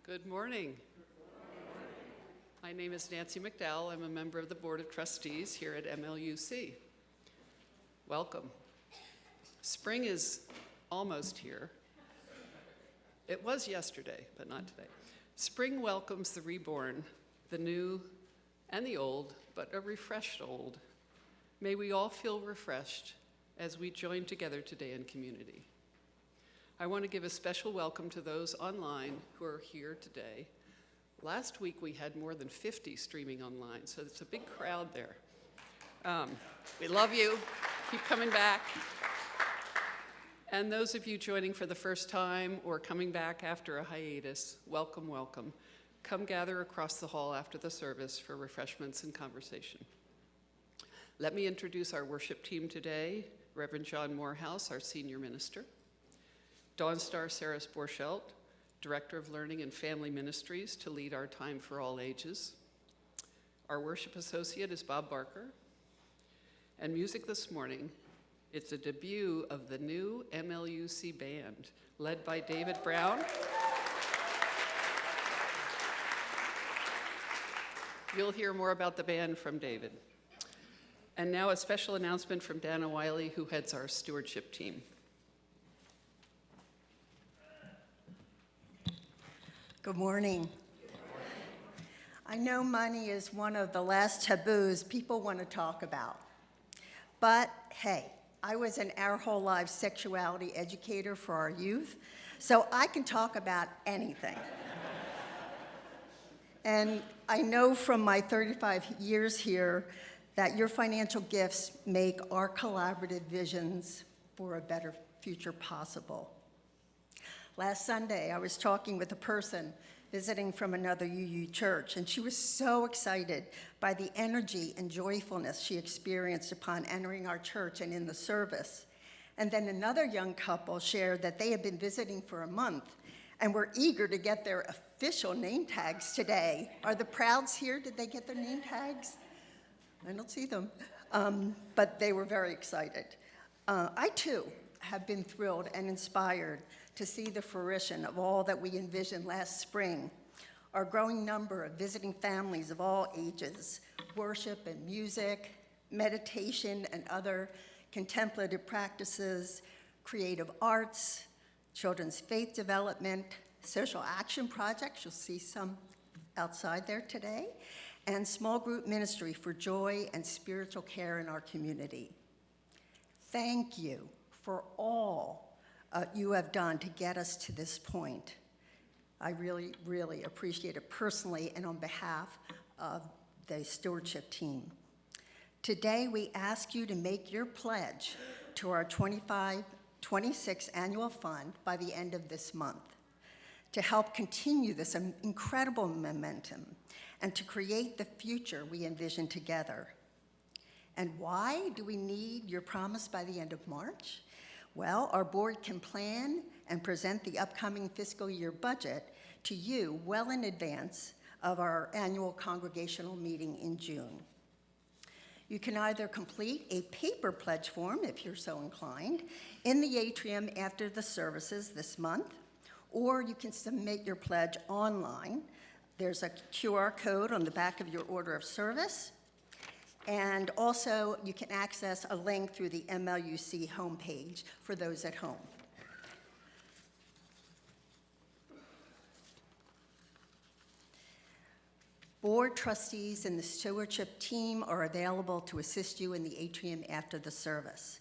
Good morning. My name is Nancy McDowell. I'm a member of the Board of Trustees here at MLUC. Welcome. Spring is almost here. It was yesterday, but not today. Spring welcomes the reborn, the new and the old, but a refreshed old. May we all feel refreshed as we join together today in community. I want to give a special welcome to those online who are here today. Last week we had more than 50 streaming online, so it's a big crowd there. We love you. Keep coming back. And those of you joining for the first time or coming back after a hiatus, welcome, welcome. Come gather across the hall after the service for refreshments and conversation. Let me introduce our worship team today. Reverend John Morehouse, our senior minister. Dawn Star Saris Borchelt, Director of Learning and Family Ministries, to lead our time for all ages. Our worship associate is Bob Barker. And music this morning, it's a debut of the new MLUC band, led by David Brown. You'll hear more about the band from David. And now a special announcement from Dana Wiley, who heads our stewardship team. Good morning. I know money is one of the last taboos people want to talk about. But hey, I was an Our Whole Lives sexuality educator for our youth, so I can talk about anything. And I know from my 35 years here that your financial gifts make our collaborative visions for a better future possible. Last Sunday, I was talking with a person visiting from another UU church, and she was so excited by the energy and joyfulness she experienced upon entering our church and in the service. And then another young couple shared that they had been visiting for a month and were eager to get their official name tags today. Are the Prouds here? Did they get their name tags? I don't see them, but they were very excited. I too have been thrilled and inspired to see the fruition of all that we envisioned last spring. Our growing number of visiting families of all ages, worship and music, meditation and other contemplative practices, creative arts, children's faith development, social action projects, you'll see some outside there today, and small group ministry for joy and spiritual care in our community. Thank you for all you have done to get us to this point. I really, really appreciate it personally and on behalf of the stewardship team. Today, we ask you to make your pledge to our 25-26 annual fund by the end of this month to help continue this incredible momentum and to create the future we envision together. And why do we need your promise by the end of March? Well, our board can plan and present the upcoming fiscal year budget to you well in advance of our annual congregational meeting in June. You can either complete a paper pledge form, if you're so inclined, in the atrium after the services this month, or you can submit your pledge online. There's a QR code on the back of your order of service. And also, you can access a link through the MLUC homepage for those at home. Board trustees and the stewardship team are available to assist you in the atrium after the service.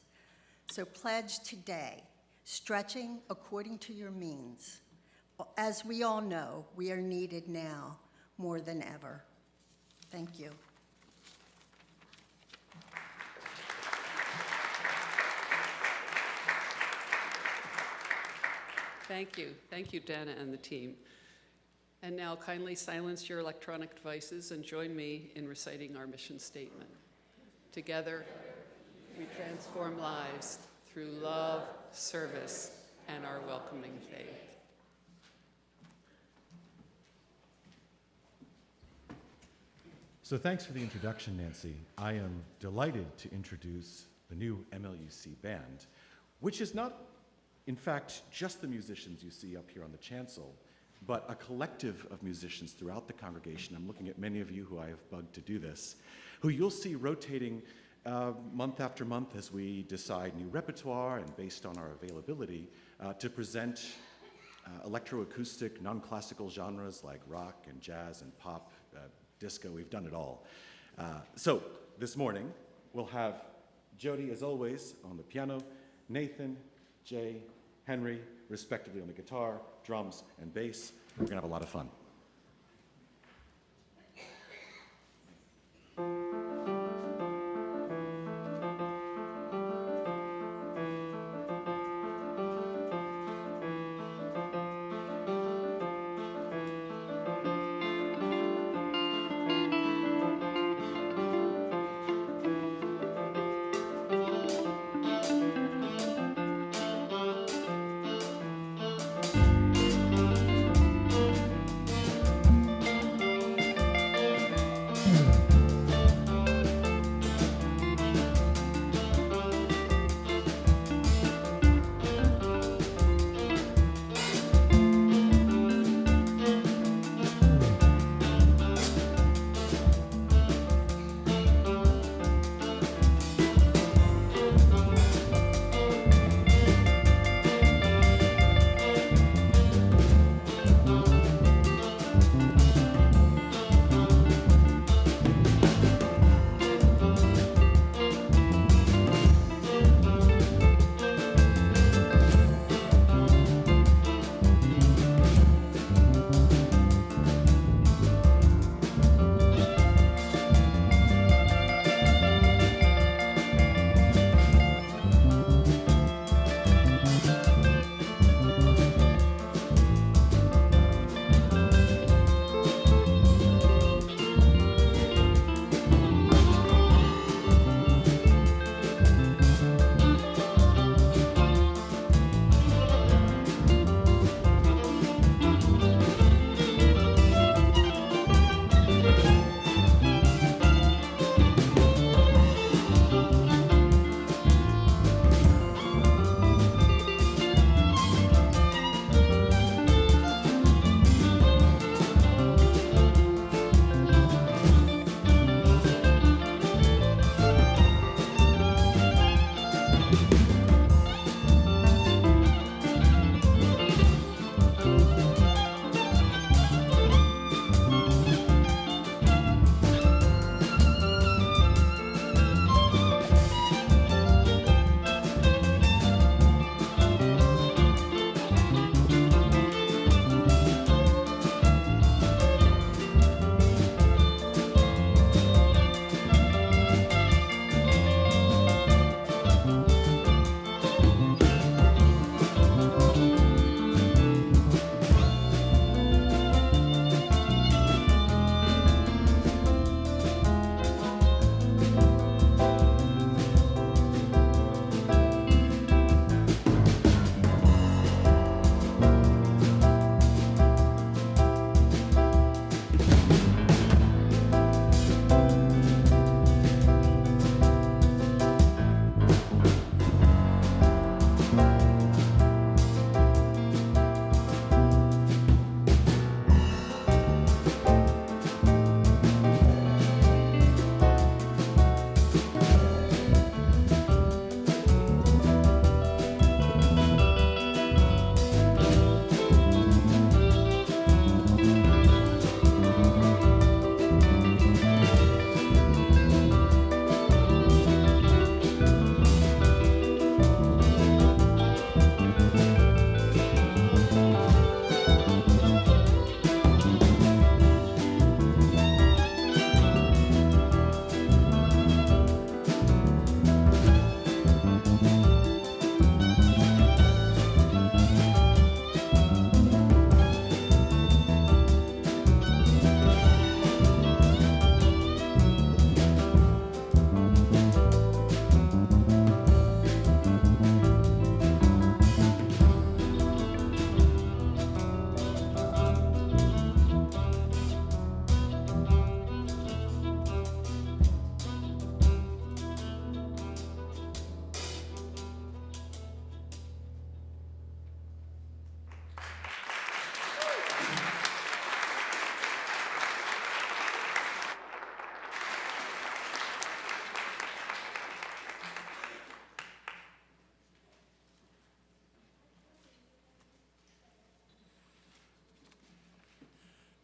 So pledge today, stretching according to your means. As we all know, we are needed now more than ever. Thank you. Thank you. Thank you, Dana and the team. And now kindly silence your electronic devices and join me in reciting our mission statement. Together, we transform lives through love, service, and our welcoming faith. So thanks for the introduction, Nancy. I am delighted to introduce the new MLUC band, which is not, in fact, just the musicians you see up here on the chancel. but a collective of musicians throughout the congregation. I'm looking at many of you who I have bugged to do this, who you'll see rotating month after month as we decide new repertoire and based on our availability to present electroacoustic, non-classical genres like rock and jazz and pop, disco. We've done it all. So this morning, we'll have Jody, as always, on the piano, Nathan, Jay, Henry, respectively on the guitar, drums, and bass. We're gonna have a lot of fun.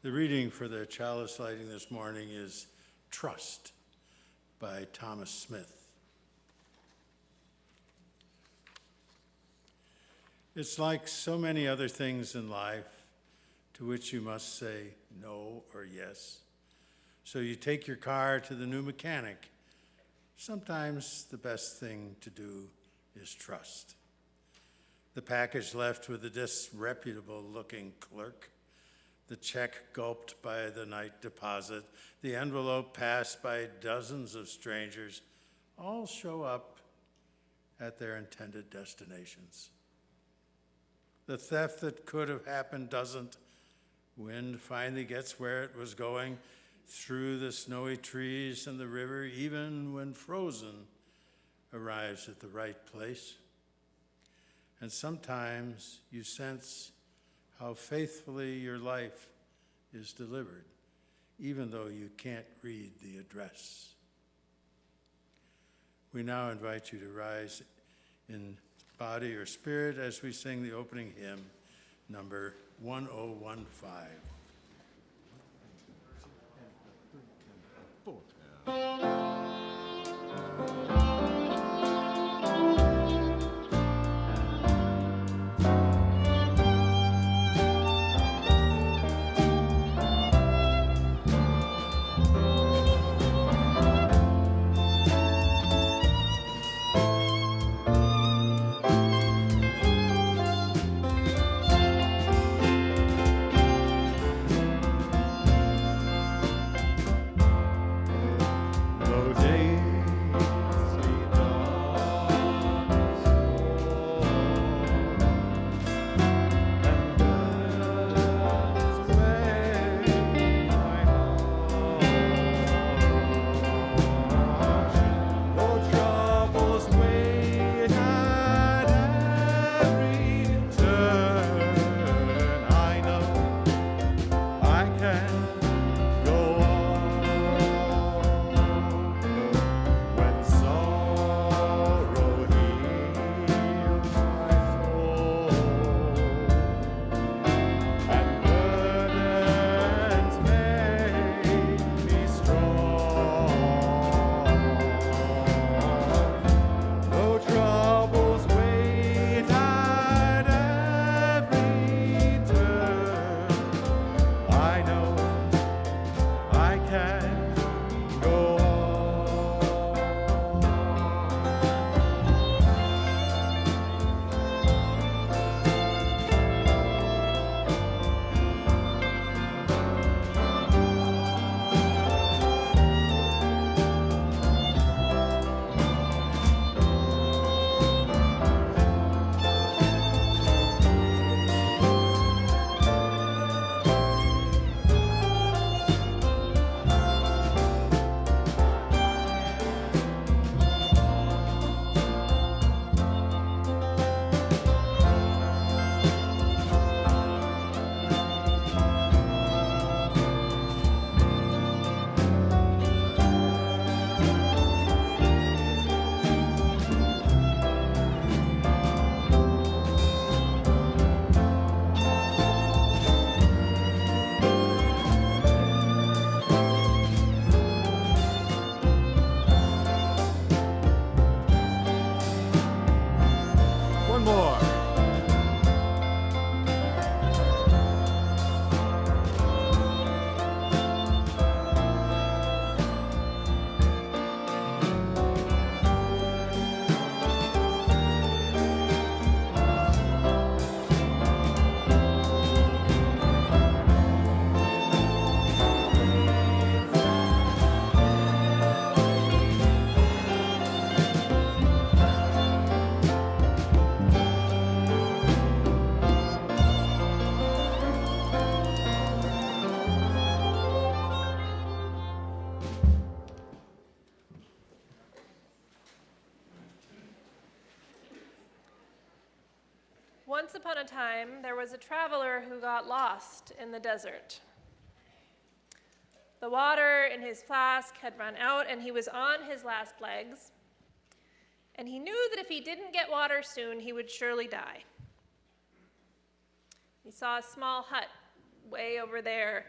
The reading for the chalice lighting this morning is Trust by Thomas Smith. It's like so many other things in life to which you must say no or yes. So you take your car to the new mechanic. Sometimes the best thing to do is trust. The package left with a disreputable-looking clerk, the check gulped by the night deposit, the envelope passed by dozens of strangers, all show up at their intended destinations. The theft that could have happened doesn't. Wind finally gets where it was going, through the snowy trees and the river, even when frozen, arrives at the right place. And sometimes you sense how faithfully your life is delivered, even though you can't read the address. We now invite you to rise in body or spirit as we sing the opening hymn, number 1015. Once upon a time, there was a traveler who got lost in the desert. The water in his flask had run out, and he was on his last legs. And he knew that if he didn't get water soon, he would surely die. He saw a small hut way over there,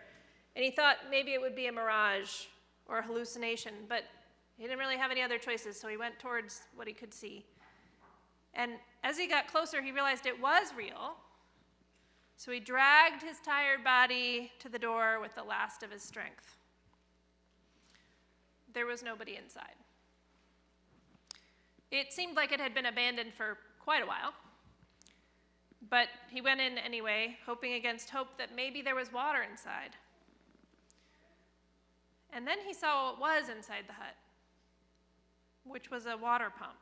And he thought maybe it would be a mirage or a hallucination, but he didn't really have any other choices, so he went towards what he could see. And as he got closer, he realized it was real. So he dragged his tired body to the door with the last of his strength. There was nobody inside. It seemed like it had been abandoned for quite a while, but he went in anyway, hoping against hope that maybe there was water inside. And then he saw what was inside the hut, which was a water pump.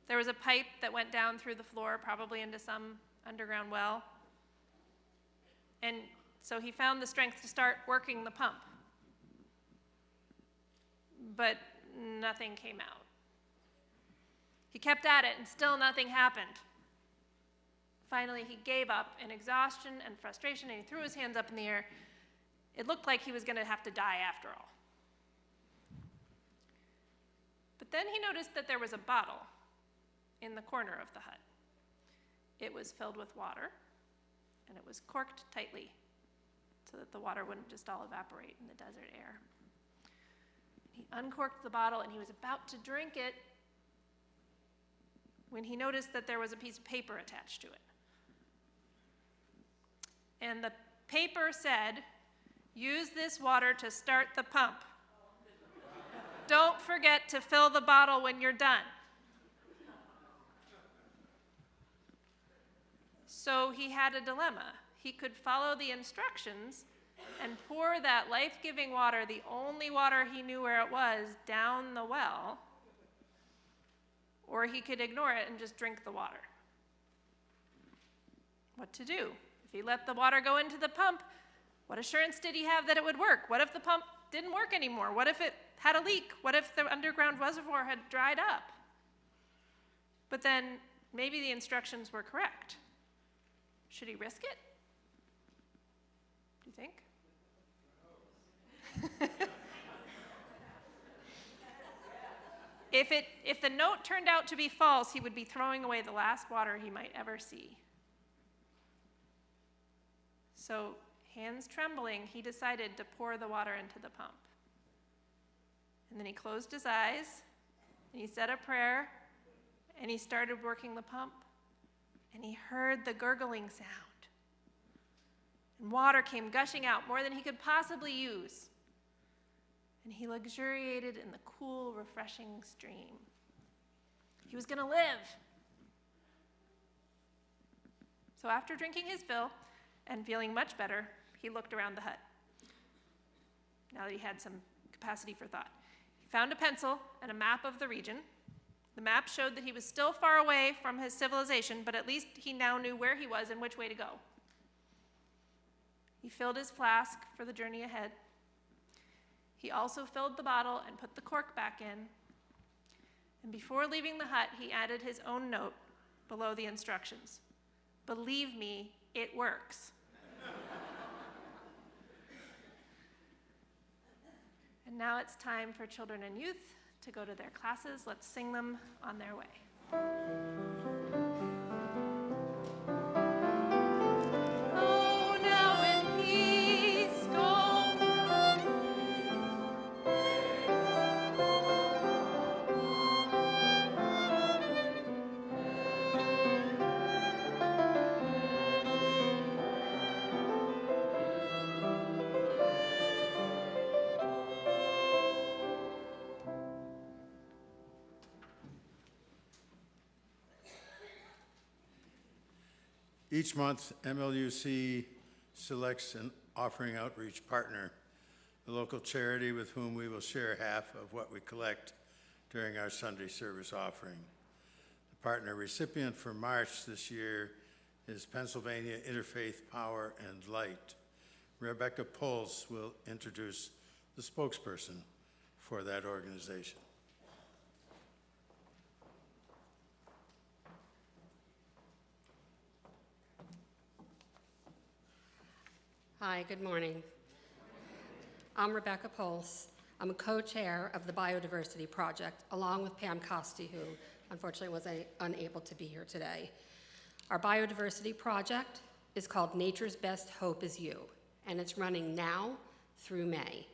There was a pipe that went down through the floor, probably into some underground well. And so he found the strength to start working the pump. But nothing came out. He kept at it, and still nothing happened. Finally, he gave up in exhaustion and frustration, and he threw his hands up in the air. It looked like he was going to have to die after all. But then he noticed that there was a bottle in the corner of the hut. It was filled with water, and it was corked tightly so that the water wouldn't just all evaporate in the desert air. He uncorked the bottle, and he was about to drink it when he noticed that there was a piece of paper attached to it. And the paper said, "Use this water to start the pump. Don't forget to fill the bottle when you're done." So he had a dilemma. He could follow the instructions and pour that life-giving water, the only water he knew where it was, down the well, or he could ignore it and just drink the water. What to do? If he let the water go into the pump, what assurance did he have that it would work? What if the pump didn't work anymore? What if it had a leak? What if the underground reservoir had dried up? But then maybe the instructions were correct. Should he risk it? Do you think? If the note turned out to be false, he would be throwing away the last water he might ever see. So, hands trembling, he decided to pour the water into the pump. And then he closed his eyes, and he said a prayer, and he started working the pump, and he heard the gurgling sound. And water came gushing out, more than he could possibly use. And he luxuriated in the cool, refreshing stream. He was going to live. So after drinking his fill and feeling much better, he looked around the hut. Now that he had some capacity for thought. He found a pencil and a map of the region. The map showed that he was still far away from his civilization, but at least he now knew where he was and which way to go. He filled his flask for the journey ahead. He also filled the bottle and put the cork back in. And before leaving the hut, he added his own note below the instructions. "Believe me, it works." And now it's time for children and youth to go to their classes. Let's sing them on their way. Each month, MLUC selects an offering outreach partner, a local charity with whom we will share half of what we collect during our Sunday service offering. The partner recipient for March this year is Pennsylvania Interfaith Power and Light. Rebecca Pulse will introduce the spokesperson for that organization. Hi, good morning. I'm Rebecca Pulse. I'm a co-chair of the Biodiversity Project, along with Pam Costi, who unfortunately was unable to be here today. Our Biodiversity Project is called Nature's Best Hope is You, and it's running now through May.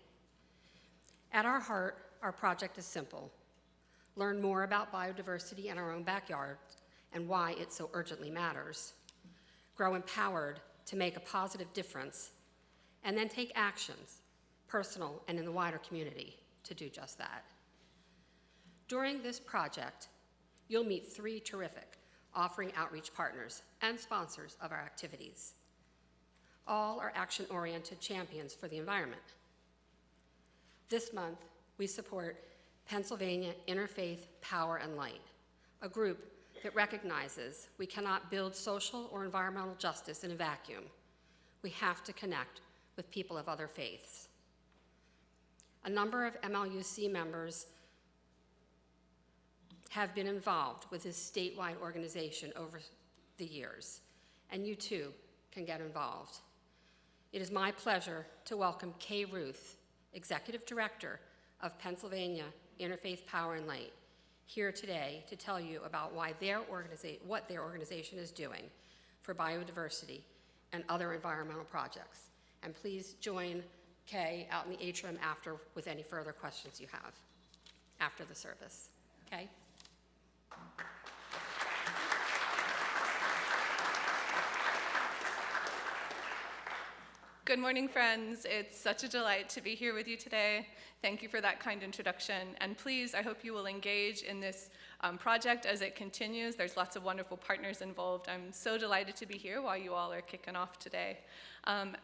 At our heart, our project is simple. Learn more about biodiversity in our own backyard and why it so urgently matters. Grow empowered to make a positive difference, and then take actions, personal and in the wider community, to do just that. During this project, you'll meet 3 terrific offering outreach partners and sponsors of our activities. All are action-oriented champions for the environment. This month, we support Pennsylvania Interfaith Power and Light, a group that recognizes we cannot build social or environmental justice in a vacuum. We have to connect with people of other faiths. A number of MLUC members have been involved with this statewide organization over the years, and you too can get involved. It is my pleasure to welcome Kay Ruth, Executive Director of Pennsylvania Interfaith Power and Light, here today to tell you about what their organization is doing for biodiversity and other environmental projects. And please join Kay out in the atrium after with any further questions you have after the service. Kay? Good morning, friends. It's such a delight to be here with you today. Thank you for that kind introduction. And please, I hope you will engage in this project as it continues. There's lots of wonderful partners involved. I'm so delighted to be here while you all are kicking off today.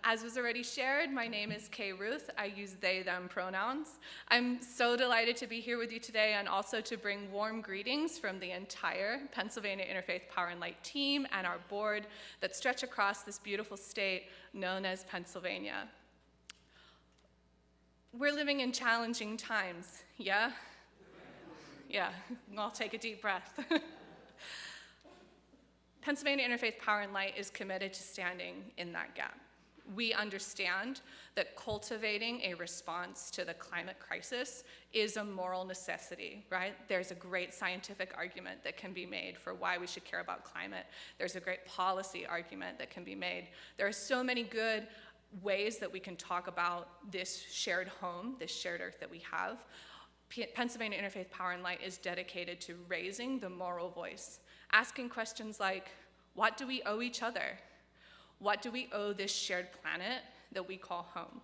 As was already shared, my name is Kay Ruth. I use they, them pronouns. I'm so delighted to be here with you today and also to bring warm greetings from the entire Pennsylvania Interfaith Power and Light team and our board that stretch across this beautiful state known as Pennsylvania. We're living in challenging times, yeah? Yeah, I'll take a deep breath. Pennsylvania Interfaith Power and Light is committed to standing in that gap. We understand that cultivating a response to the climate crisis is a moral necessity, right? There's a great scientific argument that can be made for why we should care about climate. There's a great policy argument that can be made. There are so many good ways that we can talk about this shared home, this shared earth that we have. Pennsylvania Interfaith Power and Light is dedicated to raising the moral voice, asking questions like, what do we owe each other? What do we owe this shared planet that we call home?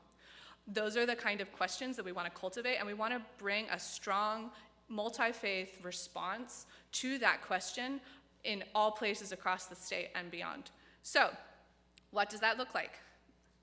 Those are the kind of questions that we want to cultivate, and we want to bring a strong, multi-faith response to that question in all places across the state and beyond. So, what does that look like?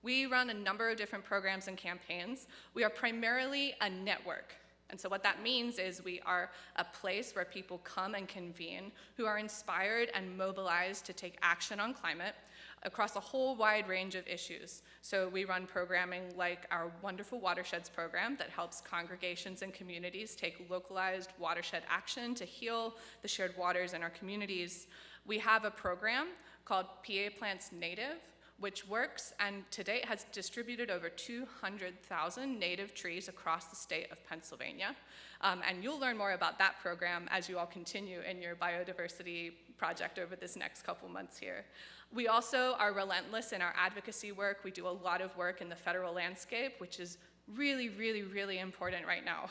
We run a number of different programs and campaigns. We are primarily a network. And so what that means is we are a place where people come and convene who are inspired and mobilized to take action on climate across a whole wide range of issues. So we run programming like our wonderful Watersheds program that helps congregations and communities take localized watershed action to heal the shared waters in our communities. We have a program called PA Plants Native, which works and to date has distributed over 200,000 native trees across the state of Pennsylvania. And you'll learn more about that program as you all continue in your biodiversity project over this next couple months here. We also are relentless in our advocacy work. We do a lot of work in the federal landscape, which is really, really, really important right now.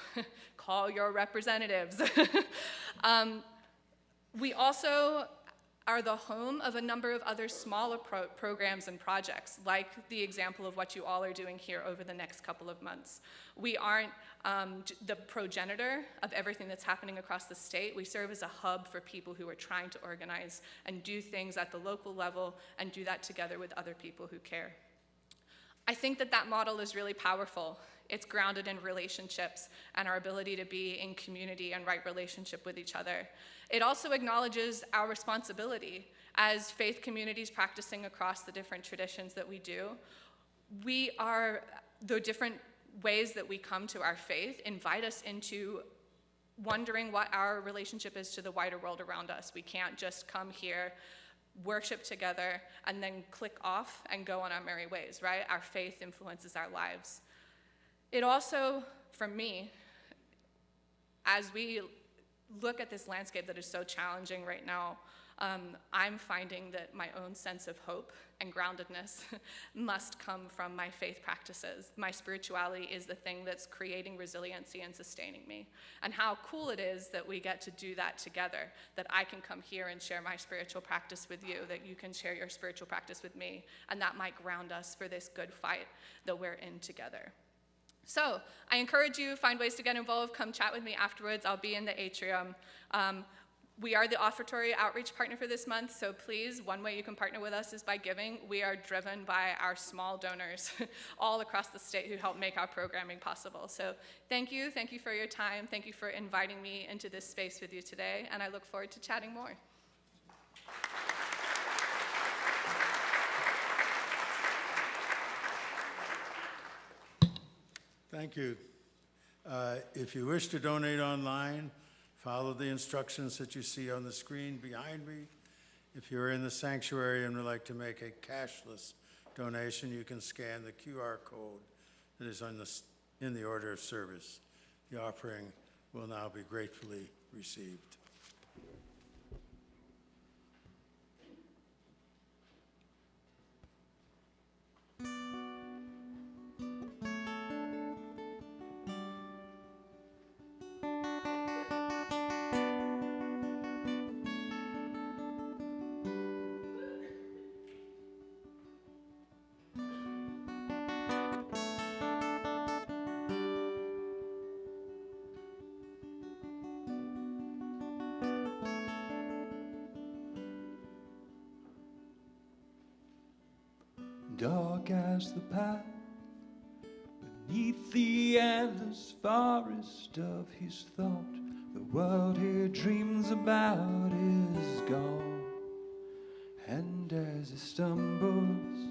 Call your representatives. We also are the home of a number of other smaller programs and projects, like the example of what you all are doing here over the next couple of months. We aren't the progenitor of everything that's happening across the state. We serve as a hub for people who are trying to organize and do things at the local level and do that together with other people who care. I think that that model is really powerful. It's grounded in relationships and our ability to be in community and right relationship with each other. It also acknowledges our responsibility as faith communities practicing across the different traditions that we do. We are, the different ways that we come to our faith invite us into wondering what our relationship is to the wider world around us. We can't just come here, worship together, and then click off and go on our merry ways, right? Our faith influences our lives. It also, for me, as we look at this landscape that is so challenging right now, I'm finding that my own sense of hope and groundedness must come from my faith practices. My spirituality is the thing that's creating resiliency and sustaining me. And how cool it is that we get to do that together, that I can come here and share my spiritual practice with you, that you can share your spiritual practice with me, and that might ground us for this good fight that we're in together. So I encourage you, find ways to get involved. Come chat with me afterwards. I'll be in the atrium. We are the offertory outreach partner for this month, so please, one way you can partner with us is by giving. We are driven by our small donors all across the state who help make our programming possible. So thank you for your time. Thank you for inviting me into this space with you today, and I look forward to chatting more. Thank you. If you wish to donate online, follow the instructions that you see on the screen behind me. If you're in the sanctuary and would like to make a cashless donation, you can scan the QR code that is in the order of service. The offering will now be gratefully received. Dark as the path beneath the endless forest of his thought, the world he dreams about is gone. And as he stumbles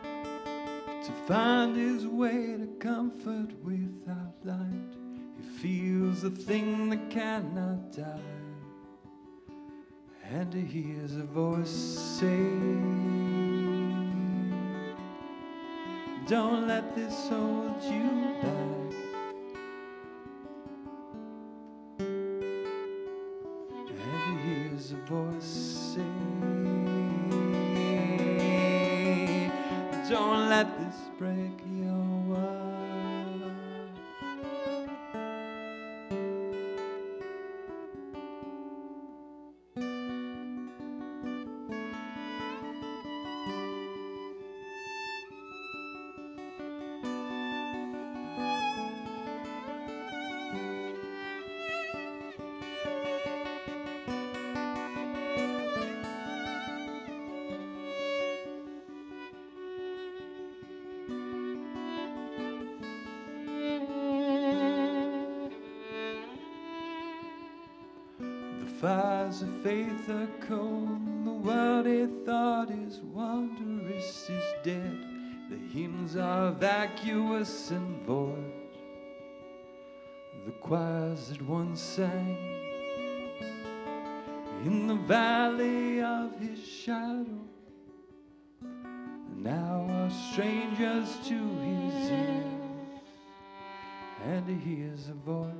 to find his way to comfort without light, he feels the thing that cannot die, and he hears a voice say, don't let this hold you back. And he hears a voice say, don't let this break your world. Fires of faith are cold, the world he thought is wondrous is dead. The hymns are vacuous and void, the choirs that once sang in the valley of his shadow now are strangers to his ears, and he hears a voice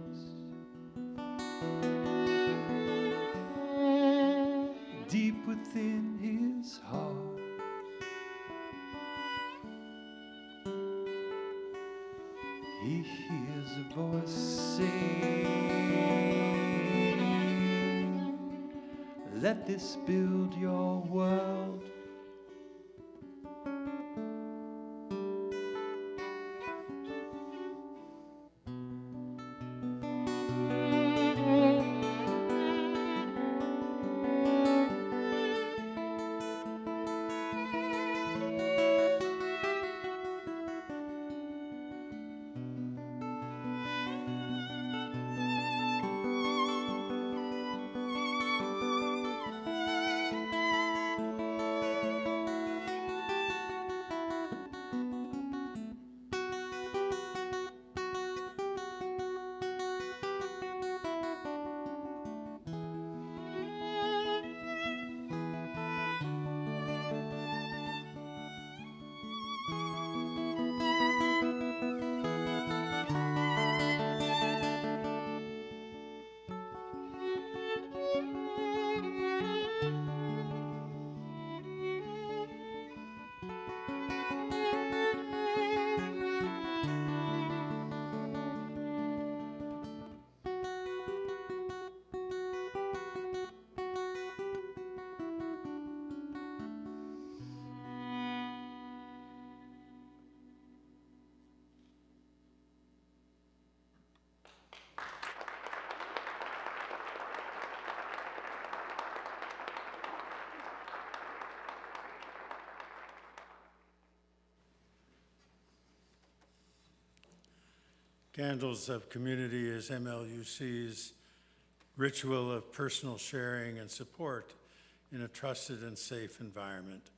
deep within his heart. He hears a voice saying, let this build your world. Candles of Community is MLUC's ritual of personal sharing and support in a trusted and safe environment.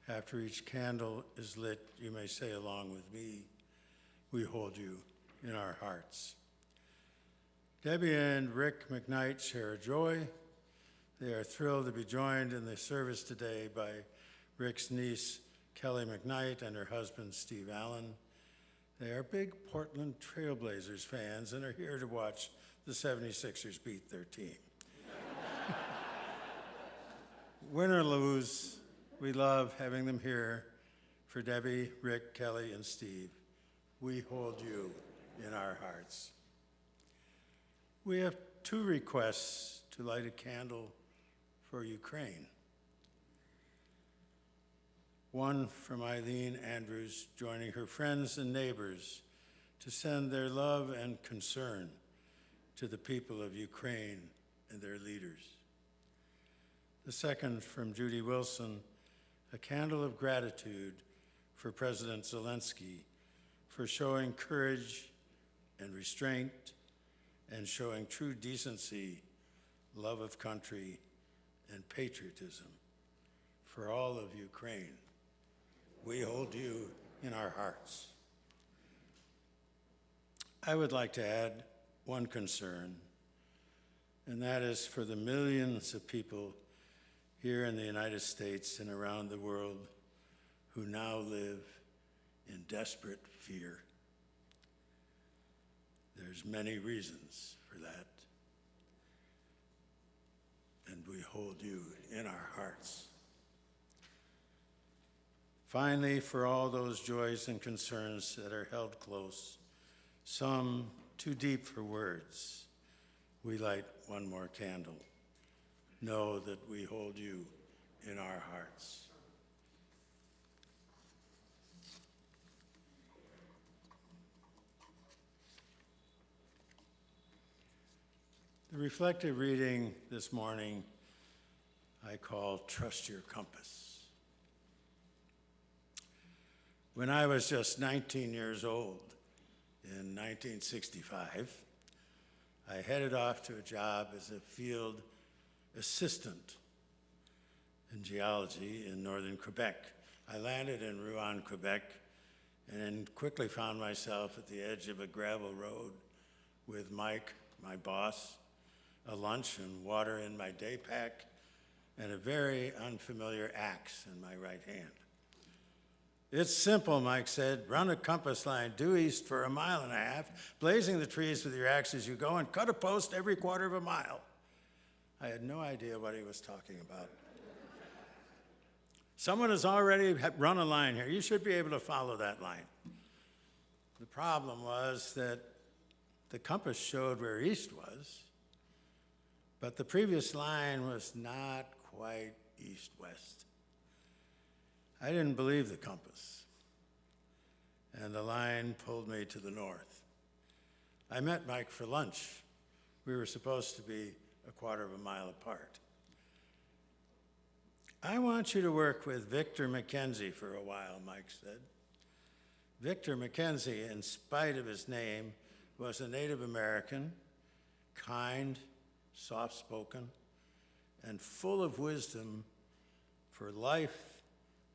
After each candle is lit, you may say along with me, we hold you in our hearts. Debbie and Rick McKnight share a joy. They are thrilled to be joined in the service today by Rick's niece, Kelly McKnight, and her husband, Steve Allen. They are big Portland Trailblazers fans and are here to watch the 76ers beat their team. Win or lose, we love having them here. For Debbie, Rick, Kelly, and Steve, we hold you in our hearts. We have 2 requests to light a candle for Ukraine. One from Eileen Andrews, joining her friends and neighbors to send their love and concern to the people of Ukraine and their leaders. The second from Judy Wilson, a candle of gratitude for President Zelensky for showing courage and restraint and showing true decency, love of country, and patriotism for all of Ukraine. We hold you in our hearts. I would like to add one concern, and that is for the millions of people here in the United States and around the world who now live in desperate fear. There's many reasons for that, and we hold you in our hearts. Finally, for all those joys and concerns that are held close, some too deep for words, we light one more candle. Know that we hold you in our hearts. The reflective reading this morning I call Trust Your Compass. When I was just 19 years old in 1965, I headed off to a job as a field assistant in geology in northern Quebec. I landed in Rouen, Quebec, and then quickly found myself at the edge of a gravel road with Mike, my boss, a lunch and water in my day pack, and a very unfamiliar axe in my right hand. It's simple, Mike said. Run a compass line due east for 1.5 miles, blazing the trees with your axe as you go, and cut a post every 1/4 mile. I had no idea what he was talking about. Someone has already run a line here. You should be able to follow that line. The problem was that the compass showed where east was, but the previous line was not quite east-west. I didn't believe the compass, and the line pulled me to the north. I met Mike for lunch. We were supposed to be 1/4 mile apart. I want you to work with Victor McKenzie for a while, Mike said. Victor McKenzie, in spite of his name, was a Native American, kind, soft-spoken, and full of wisdom for life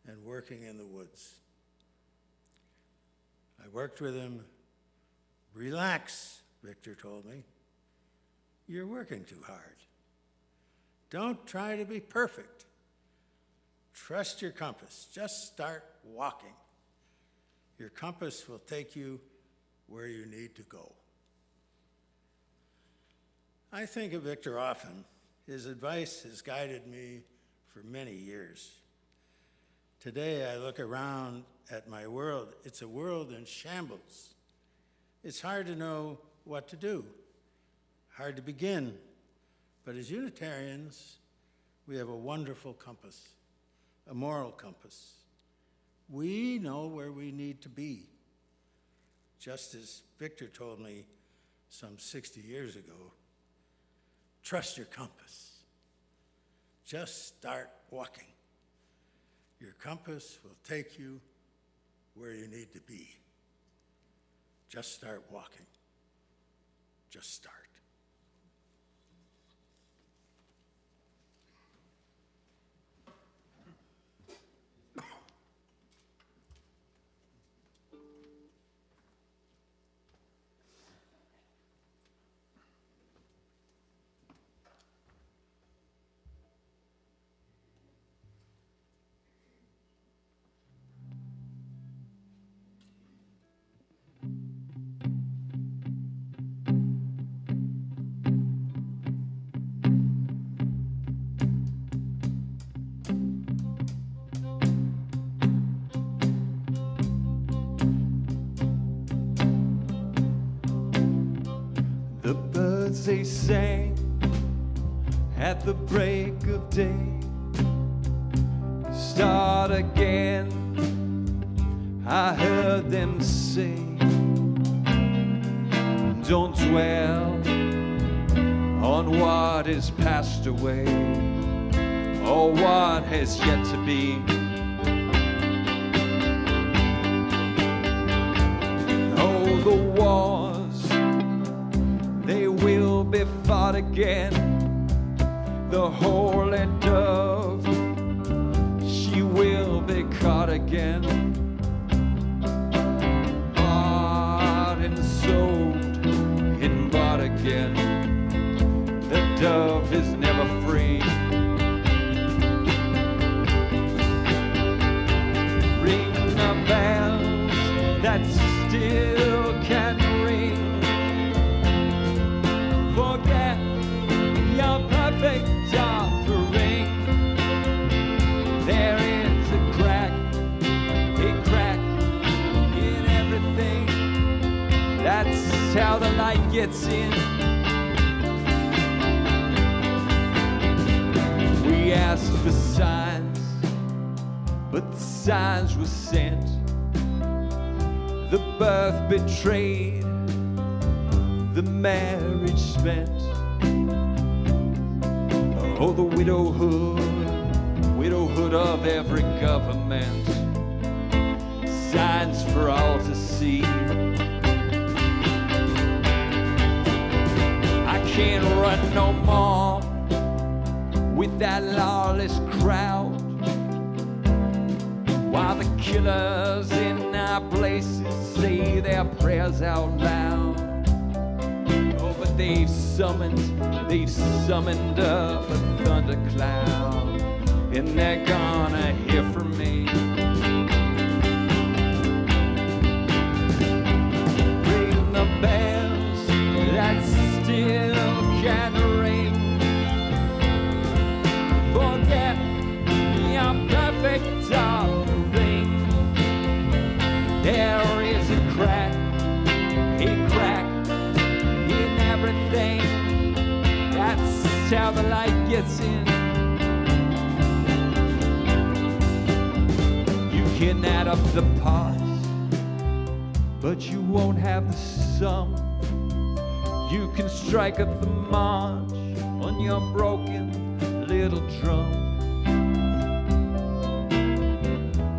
and working in the woods. I worked with him. Relax, Victor told me. You're working too hard. Don't try to be perfect. Trust your compass. Just start walking. Your compass will take you where you need to go. I think of Victor often. His advice has guided me for many years. Today, I look around at my world. It's a world in shambles. It's hard to know what to do, hard to begin. But as Unitarians, we have a wonderful compass, a moral compass. We know where we need to be. Just as Victor told me some 60 years ago, trust your compass. Just start walking. Your compass will take you where you need to be. Just start walking. Just start. The birds they sang at the break of day. Start again, I heard them say. Don't dwell on what is passed away or what has yet to be. Oh, the wars, they will be fought again. The holy dove, she will be caught again. Bought and sold and bought again. The dove is never free. Ring the bells that still can ring. Forget your perfect offering. There is a crack in everything. That's how the light gets in. We asked for signs, but the signs were sent. The birth betrayed, the marriage spent. Oh, the widowhood of every government. Signs for all to see. I can't run no more with that lawless crowd, while the killers in our places say their prayers out loud. Oh, but they've summoned up a thundercloud, and they're gonna hear from me. Ring the bells that still can ring. Forget your perfect offering. There is a crack in everything. That's how the light gets in. You can add up the parts, but you won't have the sum. You can strike up the march on your broken little drum.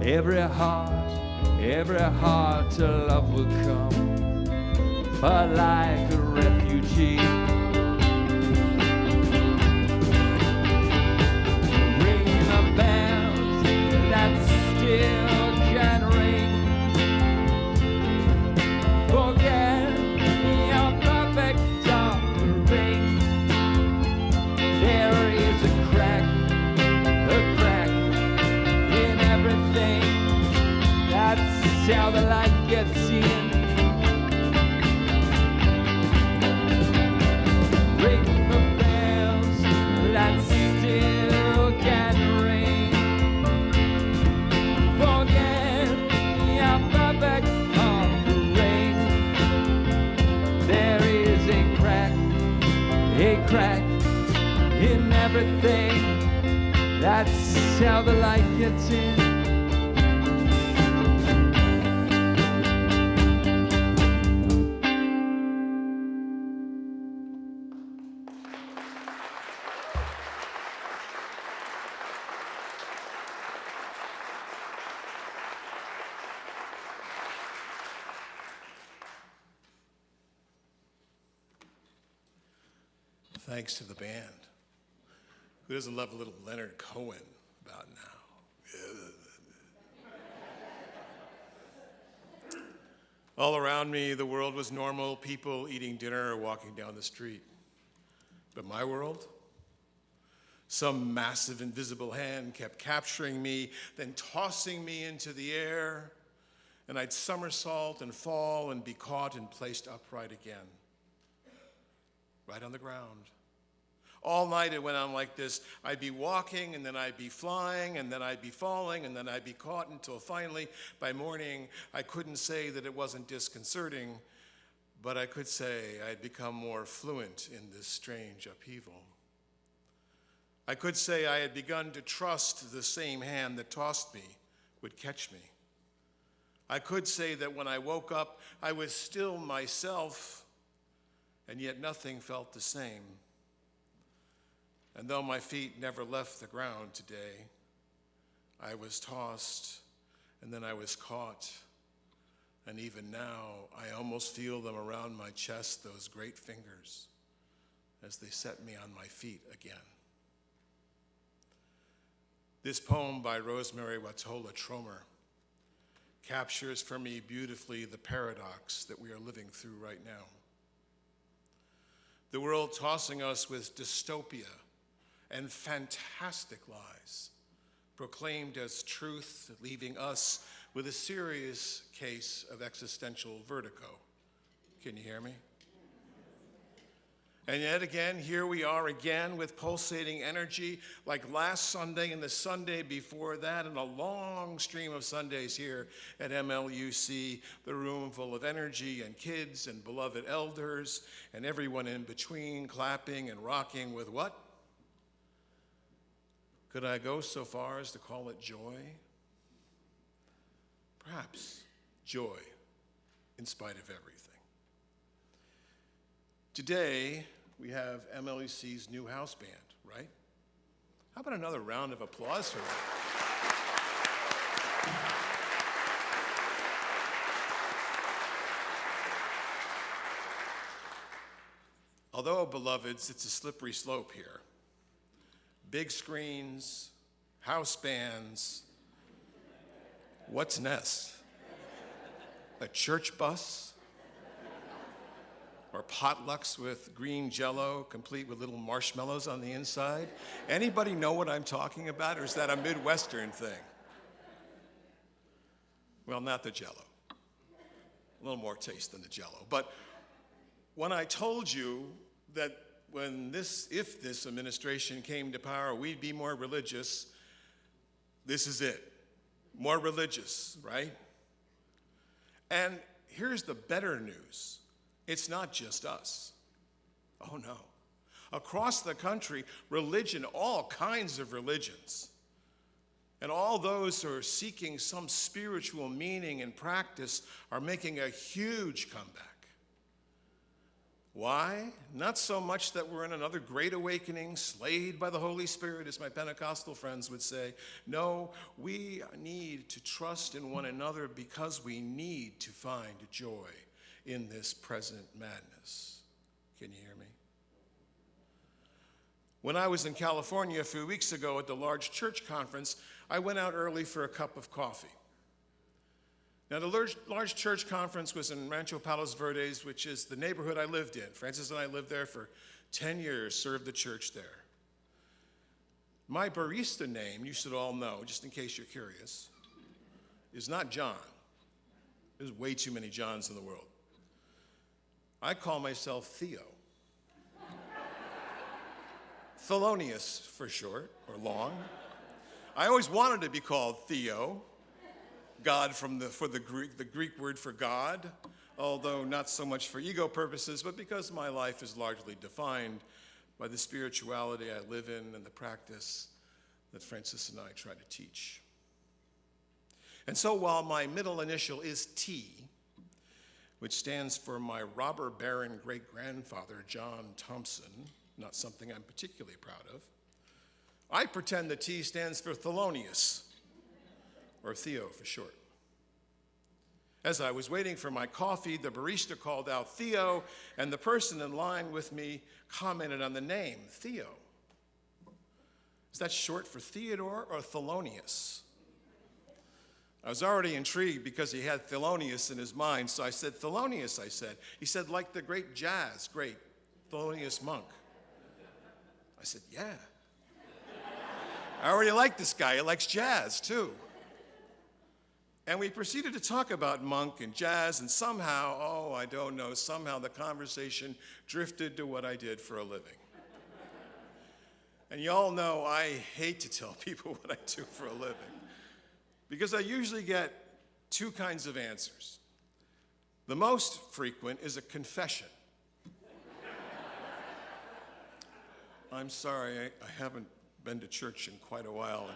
Every heart to love will come, but like a refugee. Ring the bells that still can ring. Forget your perfect offering. There is a crack in everything. That's how the light gets in. Ring the bells that still can ring. Forget your perfect offering. There is a crack in everything. That's how the light gets in. thanks to the band. Who doesn't love a little Leonard Cohen about now? All around me, the world was normal, people eating dinner or walking down the street. But my world? Some massive invisible hand kept capturing me, then tossing me into the air, and I'd somersault and fall and be caught and placed upright again, right on the ground. All night it went on like this. I'd be walking, and then I'd be flying, and then I'd be falling, and then I'd be caught until finally, by morning, I couldn't say that it wasn't disconcerting, but I could say I'd become more fluent in this strange upheaval. I could say I had begun to trust the same hand that tossed me would catch me. I could say that when I woke up, I was still myself, and yet nothing felt the same. And though my feet never left the ground today, I was tossed, and then I was caught, and even now, I almost feel them around my chest, those great fingers, as they set me on my feet again. This poem by Rosemary Watola Tromer captures for me beautifully the paradox that we are living through right now. The world tossing us with dystopia and fantastic lies, proclaimed as truth, leaving us with a serious case of existential vertigo. Can you hear me? And yet again, here we are again with pulsating energy like last Sunday and the Sunday before that and a long stream of Sundays here at MLUC, the room full of energy and kids and beloved elders and everyone in between clapping and rocking with what? Could I go so far as to call it joy? Perhaps joy in spite of everything. Today, we have MLUC's new house band, right? How about another round of applause for that? Although, beloveds, it's a slippery slope here. Big screens, house bands. What's next? A church bus? Or potlucks with green Jell-O, complete with little marshmallows on the inside? Anybody know what I'm talking about, or is that a Midwestern thing? Well, not the Jell-O. A little more taste than the Jell-O. But when I told you that if this administration came to power, we'd be more religious, this is it. More religious, right? And here's the better news. It's not just us. Oh no. Across the country, religion, all kinds of religions, and all those who are seeking some spiritual meaning and practice are making a huge comeback. Why? Not so much that we're in another great awakening, slayed by the Holy Spirit, as my Pentecostal friends would say. No, we need to trust in one another because we need to find joy in this present madness. Can you hear me? When I was in California a few weeks ago at the large church conference, I went out early for a cup of coffee. Now, the large church conference was in Rancho Palos Verdes, which is the neighborhood I lived in. Francis and I lived there for 10 years, served the church there. My barista name, you should all know, just in case you're curious, is not John. There's way too many Johns in the world. I call myself Theo. Thelonious for short, or long. I always wanted to be called Theo, God for the Greek word for God, although not so much for ego purposes, but because my life is largely defined by the spirituality I live in and the practice that Francis and I try to teach. And so while my middle initial is T, which stands for my robber baron great-grandfather, John Thompson, not something I'm particularly proud of, I pretend the T stands for Thelonious, or Theo for short. As I was waiting for my coffee, the barista called out Theo, and the person in line with me commented on the name, Theo. Is that short for Theodore or Thelonious? I was already intrigued because he had Thelonious in his mind, so I said, Thelonious, I said. He said, like the great jazz, great Thelonious Monk. I said, yeah. I already like this guy. He likes jazz, too. And we proceeded to talk about Monk and jazz, and somehow, oh, I don't know, somehow the conversation drifted to what I did for a living. And you all know I hate to tell people what I do for a living, because I usually get two kinds of answers. The most frequent is a confession. I'm sorry, I haven't been to church in quite a while.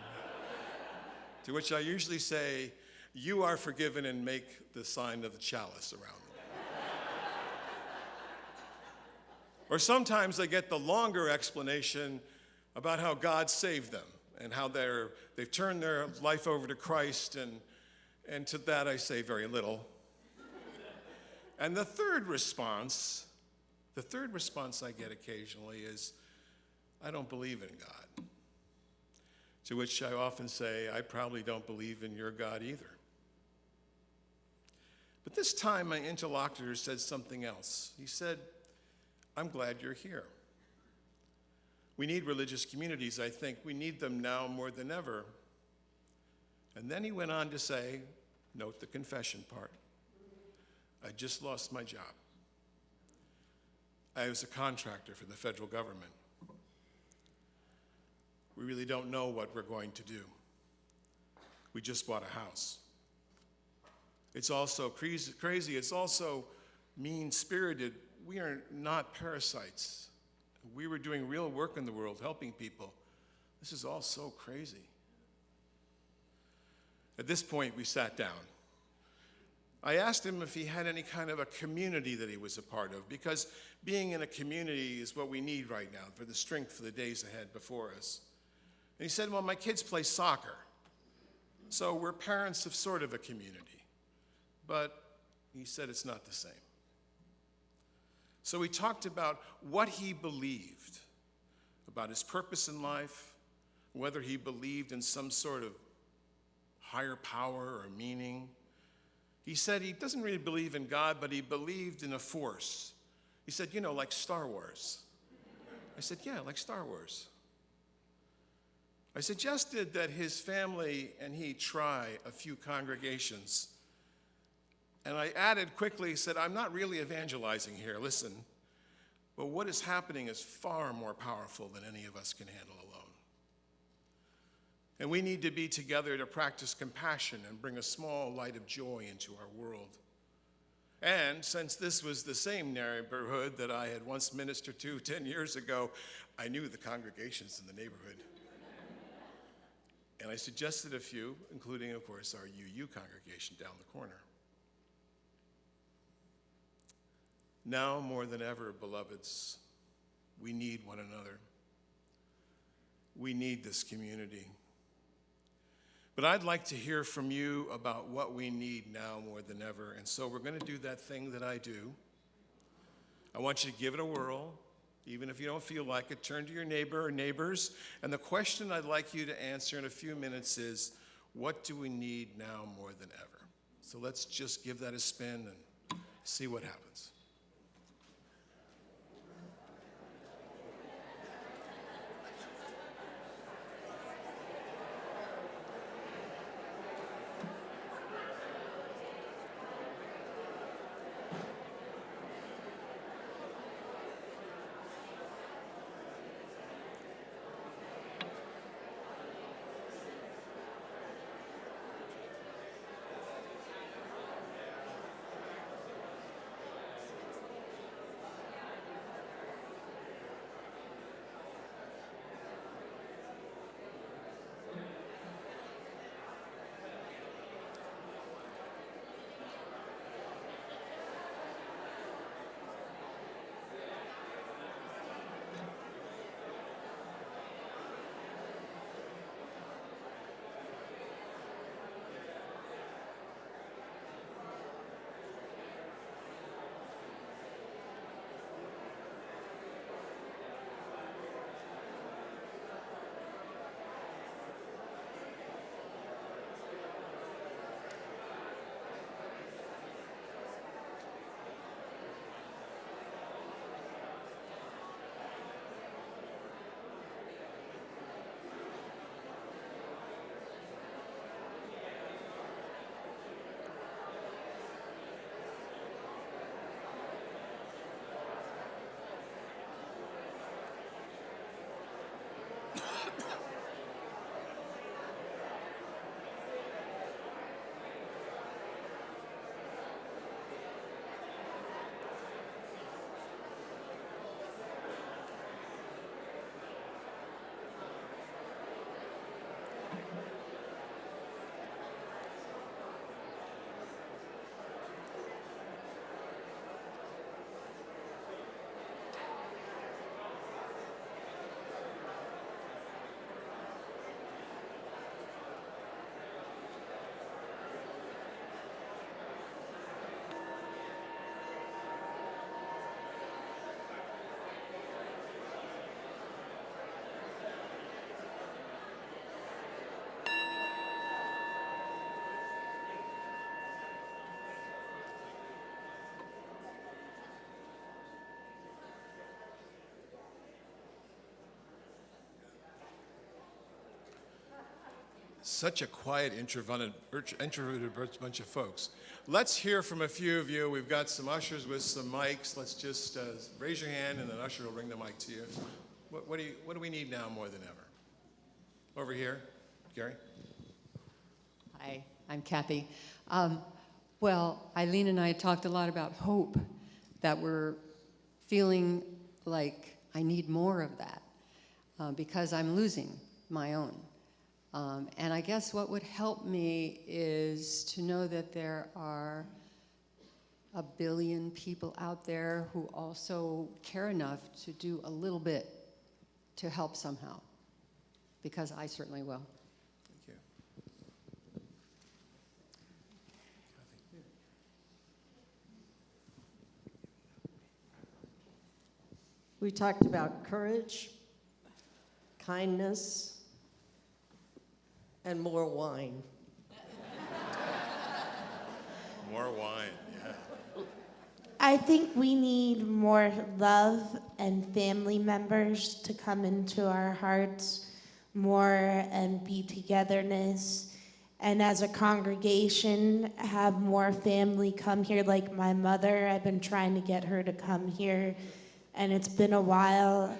To which I usually say, you are forgiven, and make the sign of the chalice around them. Or sometimes I get the longer explanation about how God saved them and how they've turned their life over to Christ, and to that I say very little. And the third response I get occasionally is, I don't believe in God. To which I often say, I probably don't believe in your God either. But this time, my interlocutor said something else. He said, I'm glad you're here. We need religious communities, I think. We need them now more than ever. And then he went on to say, note the confession part, I just lost my job. I was a contractor for the federal government. We really don't know what we're going to do. We just bought a house. It's also crazy. It's also mean-spirited. We are not parasites. We were doing real work in the world, helping people. This is all so crazy. At this point, we sat down. I asked him if he had any kind of a community that he was a part of, because being in a community is what we need right now for the strength for the days ahead before us. And he said, well, my kids play soccer, so we're parents of sort of a community. But he said it's not the same. So we talked about what he believed, about his purpose in life, whether he believed in some sort of higher power or meaning. He said he doesn't really believe in God, but he believed in a force. He said, you know, like Star Wars. I said, yeah, like Star Wars. I suggested that his family and he try a few congregations. And I added quickly, said, I'm not really evangelizing here, listen, but what is happening is far more powerful than any of us can handle alone. And we need to be together to practice compassion and bring a small light of joy into our world. And since this was the same neighborhood that I had once ministered to 10 years ago, I knew the congregations in the neighborhood. And I suggested a few, including, of course, our UU congregation down the corner. Now more than ever, beloveds, we need one another. We need this community. But I'd like to hear from you about what we need now more than ever. And so we're going to do that thing that I do. I want you to give it a whirl. Even if you don't feel like it, turn to your neighbor or neighbors. And the question I'd like you to answer in a few minutes is, what do we need now more than ever? So let's just give that a spin and see what happens. Such a quiet, introverted bunch of folks. Let's hear from a few of you. We've got some ushers with some mics. Let's just raise your hand, and an usher will bring the mic to you. What do we need now more than ever? Over here, Gary. Hi, I'm Kathy. Well, Eileen and I talked a lot about hope, that we're feeling like I need more of that because I'm losing my own. And I guess what would help me is to know that there are a billion people out there who also care enough to do a little bit to help somehow, because I certainly will. Thank you. We talked about courage, kindness, and more wine. More wine, yeah. I think we need more love and family members to come into our hearts more and be togetherness. And as a congregation, have more family come here, like my mother. I've been trying to get her to come here, and it's been a while.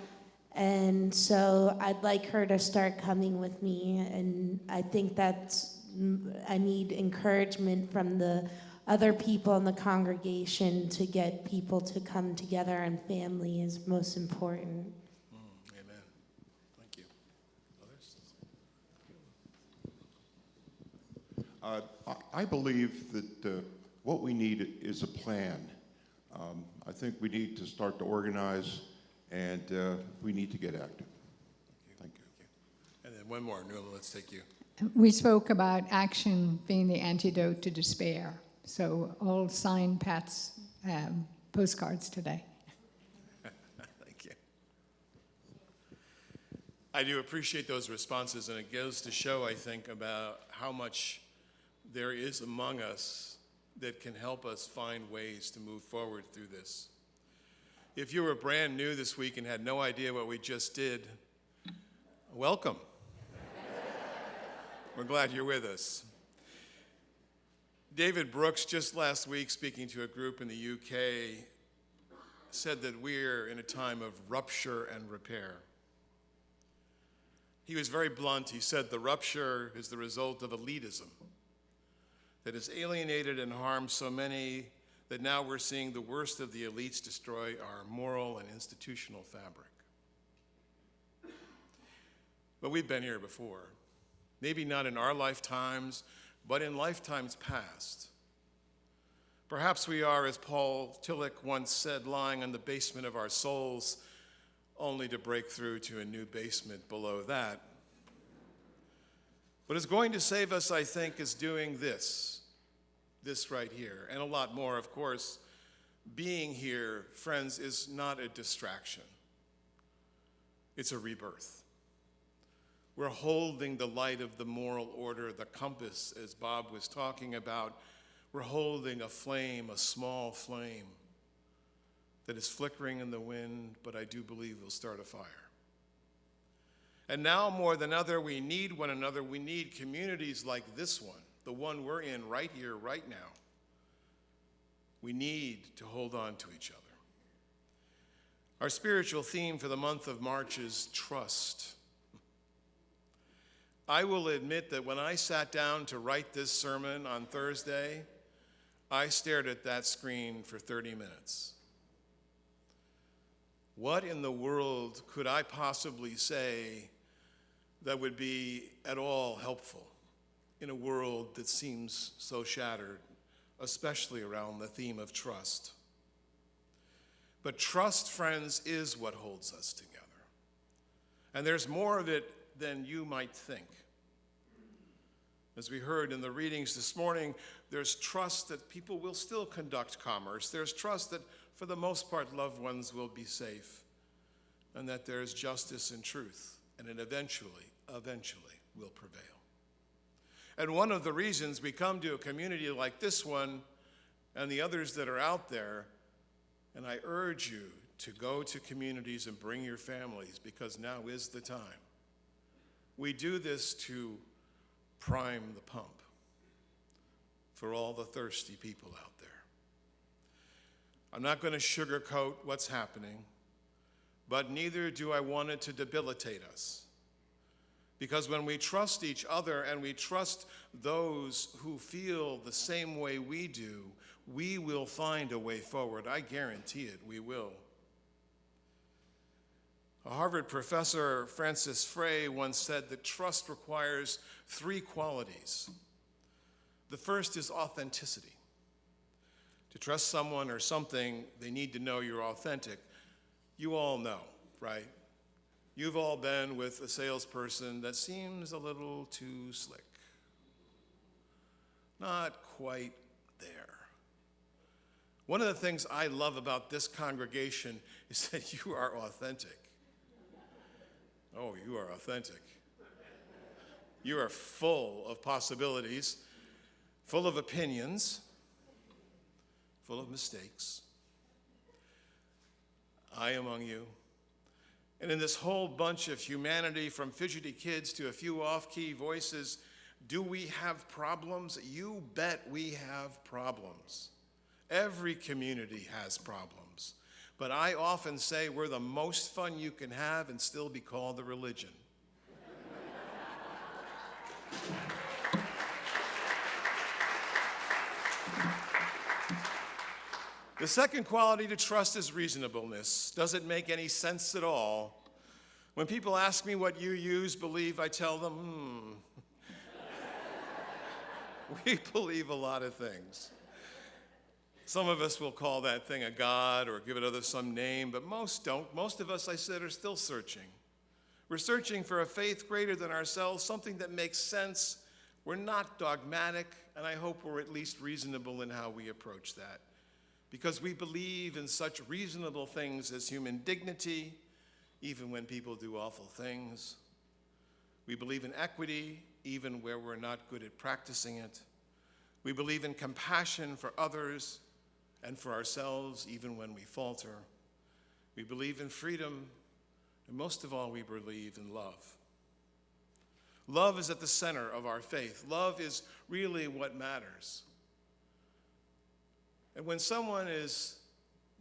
And so I'd like her to start coming with me. And I think I need encouragement from the other people in the congregation to get people to come together, and family is most important. Amen. Thank you. Others? I believe that what we need is a plan. I think we need to start to organize, and we need to get active. Thank you. And then one more, Nuala, let's take you. We spoke about action being the antidote to despair. So all signed Pat's postcards today. Thank you. I do appreciate those responses, and it goes to show, I think, about how much there is among us that can help us find ways to move forward through this. If you were brand new this week and had no idea what we just did, welcome. We're glad you're with us. David Brooks, just last week, speaking to a group in the UK, said that we're in a time of rupture and repair. He was very blunt. He said the rupture is the result of elitism that has alienated and harmed so many that now we're seeing the worst of the elites destroy our moral and institutional fabric. But we've been here before. Maybe not in our lifetimes, but in lifetimes past. Perhaps we are, as Paul Tillich once said, lying in the basement of our souls, only to break through to a new basement below that. What is going to save us, I think, is doing this right here, and a lot more, of course. Being here, friends, is not a distraction. It's a rebirth. We're holding the light of the moral order, the compass, as Bob was talking about. We're holding a flame, a small flame, that is flickering in the wind, but I do believe will start a fire. And now more than ever, we need one another. We need communities like this one, the one we're in right here, right now. We need to hold on to each other. Our spiritual theme for the month of March is trust. I will admit that when I sat down to write this sermon on Thursday, I stared at that screen for 30 minutes. What in the world could I possibly say that would be at all helpful in a world that seems so shattered, especially around the theme of trust? But trust, friends, is what holds us together. And there's more of it than you might think. As we heard in the readings this morning, there's trust that people will still conduct commerce. There's trust that, for the most part, loved ones will be safe, and that there's justice and truth, and it eventually will prevail. And one of the reasons we come to a community like this one and the others that are out there, and I urge you to go to communities and bring your families, because now is the time. We do this to prime the pump for all the thirsty people out there. I'm not going to sugarcoat what's happening, but neither do I want it to debilitate us. Because when we trust each other and we trust those who feel the same way we do, we will find a way forward. I guarantee it, we will. A Harvard professor, Francis Frey, once said that trust requires 3 qualities. The first is authenticity. To trust someone or something, they need to know you're authentic. You all know, right? You've all been with a salesperson that seems a little too slick. Not quite there. One of the things I love about this congregation is that you are authentic. Oh, you are authentic. You are full of possibilities, full of opinions, full of mistakes. I among you. And in this whole bunch of humanity, from fidgety kids to a few off-key voices, do we have problems? You bet we have problems. Every community has problems. But I often say we're the most fun you can have and still be called a religion. The second quality to trust is reasonableness. Does it make any sense at all? When people ask me what you use, believe, I tell them, we believe a lot of things. Some of us will call that thing a god or give it some name, but most don't. Most of us, I said, are still searching. We're searching for a faith greater than ourselves, something that makes sense. We're not dogmatic, and I hope we're at least reasonable in how we approach that. Because we believe in such reasonable things as human dignity, even when people do awful things. We believe in equity, even where we're not good at practicing it. We believe in compassion for others and for ourselves, even when we falter. We believe in freedom, and most of all, we believe in love. Love is at the center of our faith. Love is really what matters. And when someone is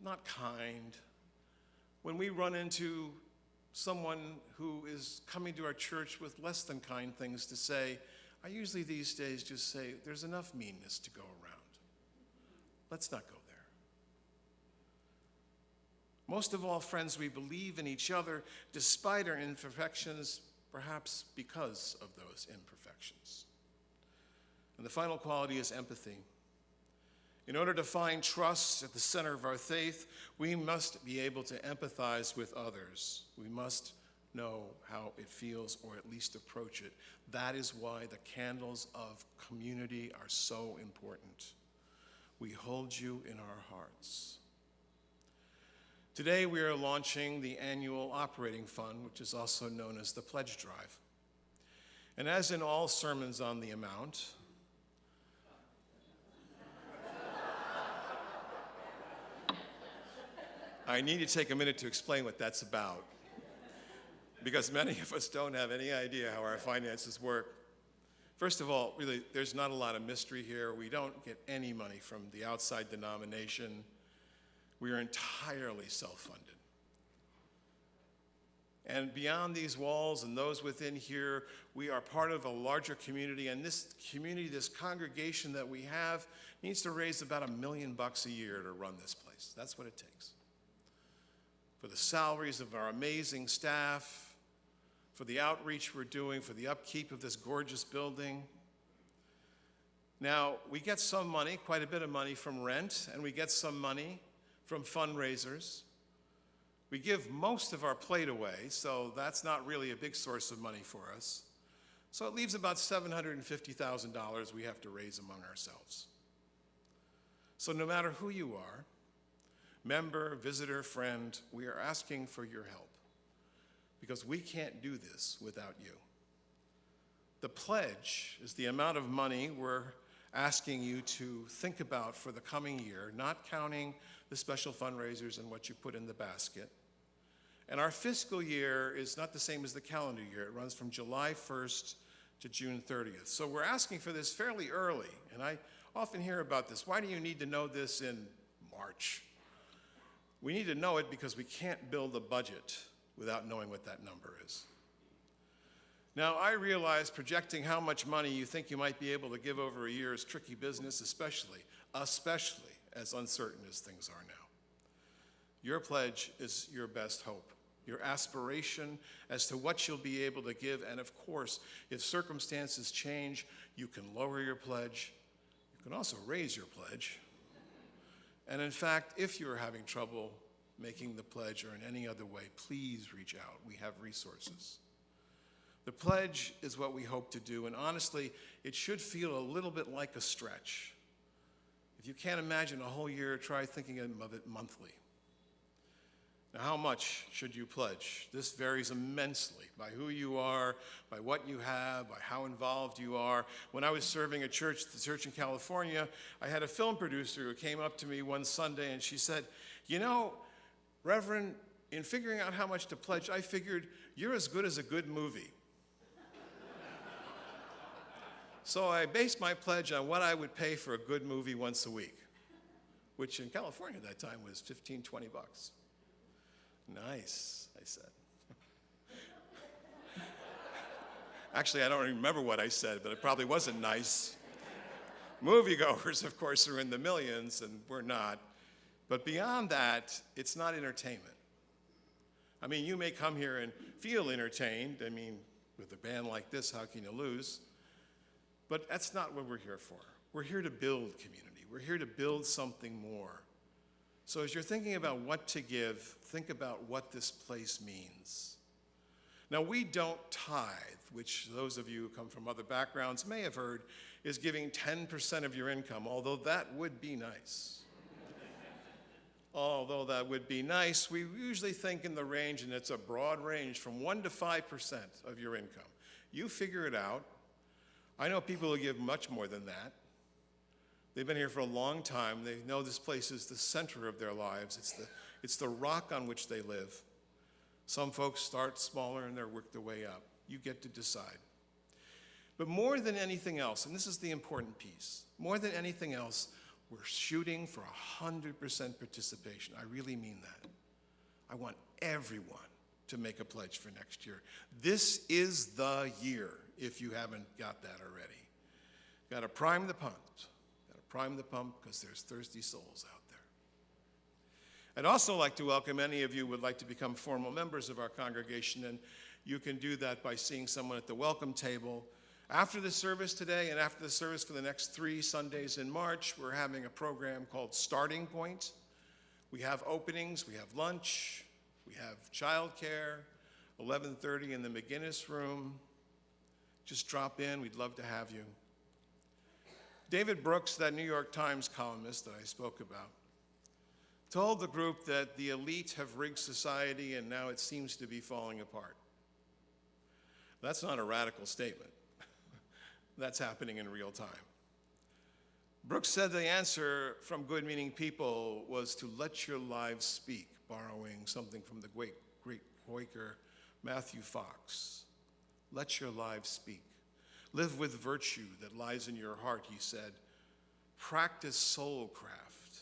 not kind, when we run into someone who is coming to our church with less than kind things to say, I usually these days just say, there's enough meanness to go around. Let's not go there. Most of all, friends, we believe in each other despite our imperfections, perhaps because of those imperfections. And the final quality is empathy. In order to find trust at the center of our faith, we must be able to empathize with others. We must know how it feels, or at least approach it. That is why the candles of community are so important. We hold you in our hearts. Today we are launching the annual operating fund, which is also known as the Pledge Drive. And as in all sermons on the amount, I need to take a minute to explain what that's about, because many of us don't have any idea how our finances work. First of all, really, there's not a lot of mystery here. We don't get any money from the outside denomination. We are entirely self-funded. And beyond these walls and those within here, we are part of a larger community, and this community, this congregation that we have, needs to raise about $1 million a year to run this place. That's what it takes. For the salaries of our amazing staff, for the outreach we're doing, for the upkeep of this gorgeous building. Now, we get some money, quite a bit of money from rent, and we get some money from fundraisers. We give most of our plate away, so that's not really a big source of money for us. So it leaves about $750,000 we have to raise among ourselves. So no matter who you are, member, visitor, friend, we are asking for your help, because we can't do this without you. The pledge is the amount of money we're asking you to think about for the coming year, not counting the special fundraisers and what you put in the basket. And our fiscal year is not the same as the calendar year. It runs from July 1st to June 30th. So we're asking for this fairly early, and I often hear about this. Why do you need to know this in March? We need to know it because we can't build a budget without knowing what that number is. Now, I realize projecting how much money you think you might be able to give over a year is tricky business, especially as uncertain as things are now. Your pledge is your best hope, your aspiration as to what you'll be able to give, and of course, if circumstances change, you can lower your pledge. You can also raise your pledge. And in fact, if you're having trouble making the pledge or in any other way, please reach out. We have resources. The pledge is what we hope to do, and honestly, it should feel a little bit like a stretch. If you can't imagine a whole year, try thinking of it monthly. Now, how much should you pledge? This varies immensely by who you are, by what you have, by how involved you are. When I was serving at the church in California, I had a film producer who came up to me one Sunday and she said, "You know, Reverend, in figuring out how much to pledge, I figured you're as good as a good movie." So I based my pledge on what I would pay for a good movie once a week, which in California at that time was $15, $20. Nice, I said. Actually, I don't remember what I said, but it probably wasn't nice. Moviegoers, of course, are in the millions, and we're not. But beyond that, it's not entertainment. I mean, you may come here and feel entertained. I mean, with a band like this, how can you lose? But that's not what we're here for. We're here to build community. We're here to build something more. So as you're thinking about what to give, think about what this place means. Now, we don't tithe, which those of you who come from other backgrounds may have heard is giving 10% of your income, although that would be nice. Although that would be nice, we usually think in the range, and it's a broad range, from 1% to 5% of your income. You figure it out. I know people who give much more than that. They've been here for a long time. They know this place is the center of their lives. It's the rock on which they live. Some folks start smaller and they work their way up. You get to decide. But more than anything else, and this is the important piece, more than anything else, we're shooting for 100% participation. I really mean that. I want everyone to make a pledge for next year. This is the year, if you haven't got that already. Got to prime the pump. Got to prime the pump because there's thirsty souls out there. I'd also like to welcome any of you who would like to become formal members of our congregation, and you can do that by seeing someone at the welcome table. After the service today and after the service for the next 3 Sundays in March, we're having a program called Starting Point. We have openings, we have lunch, we have childcare, 11:30 in the McGinnis room. Just drop in, we'd love to have you. David Brooks, that New York Times columnist that I spoke about, told the group that the elite have rigged society and now it seems to be falling apart. That's not a radical statement. That's happening in real time. Brooks said the answer from good-meaning people was to let your lives speak, borrowing something from the great Quaker Matthew Fox. Let your lives speak. Live with virtue that lies in your heart, he said. Practice soulcraft.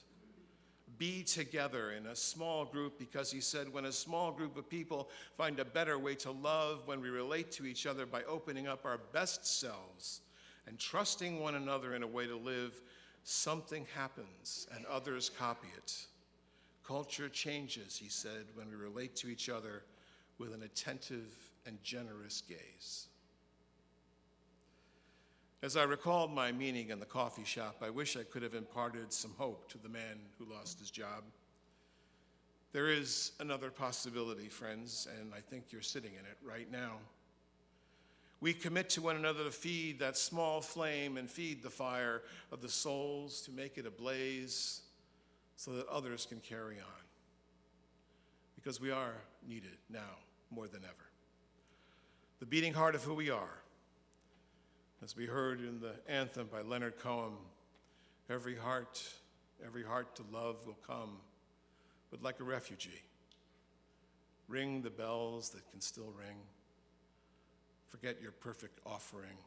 Be together in a small group, because he said when a small group of people find a better way to love, when we relate to each other by opening up our best selves and trusting one another in a way to live, something happens and others copy it. Culture changes, he said, when we relate to each other with an attentive and generous gaze. As I recalled my meeting in the coffee shop, I wish I could have imparted some hope to the man who lost his job. There is another possibility, friends, and I think you're sitting in it right now. We commit to one another to feed that small flame and feed the fire of the souls, to make it ablaze so that others can carry on. Because we are needed now more than ever. The beating heart of who we are. As we heard in the anthem by Leonard Cohen, every heart to love will come, but like a refugee, ring the bells that can still ring. Forget your perfect offering